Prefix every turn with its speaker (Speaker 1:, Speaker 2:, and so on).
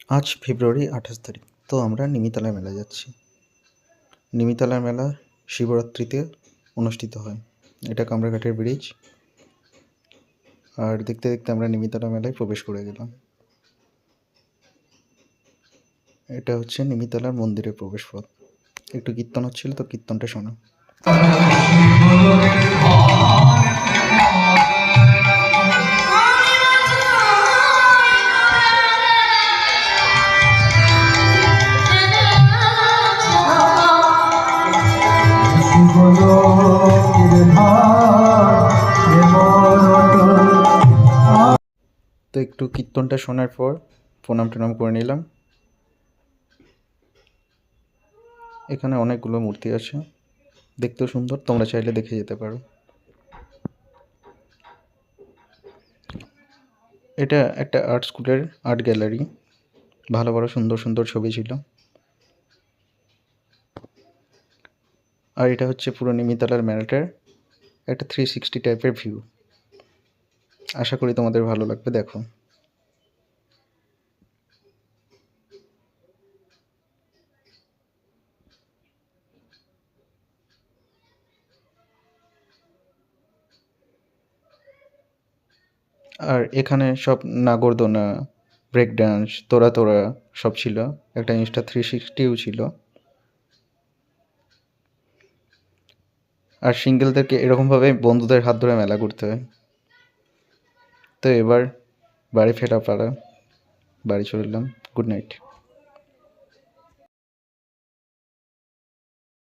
Speaker 1: আজ ফেব্রুয়ারি 28 তারিখ। তো আমরা নিমিতলা মেলা যাচ্ছি। নিমিতলা মেলা শিবরাত্রিতে অনুষ্ঠিত হয়। এটা কামরাঘাটের ব্রিজ। আর দেখতে দেখতে আমরা নিমিতলা মেলায় প্রবেশ করে গেলাম। এটা হচ্ছে নিমিতলার মন্দিরের প্রবেশপথ। একটু কীর্তন হচ্ছিল, তো কীর্তনটা শোনো। তো একটু কীর্তনটা শোনার পর প্রণাম টনাম করে নিলাম। এখানে অনেকগুলো মূর্তি আছে, দেখতেও সুন্দর, তোমরা চাইলে দেখে যেতে পারো। এটা একটা আর্ট স্কুলের আর্ট গ্যালারি। ভালো বড় সুন্দর সুন্দর ছবি ছিল। আর এটা হচ্ছে পুরো নিমিতলার মেলাটার একটা 360 টাইপের ভিউ। আশা করি তোমাদের ভালো লাগবে, দেখো। আর এখানে সব নাগরদোনা, ব্রেক ডান্স, তোরা তোরা সব ছিল। একটা ইনস্টা 360ও ছিল। আর সিঙ্গেলদেরকে এরকমভাবে বন্ধুদের হাত ধরে মেলা করতে হয়। তো এবার বাড়ি ফেরা পালা, বাড়ি চলে এলাম। Good night.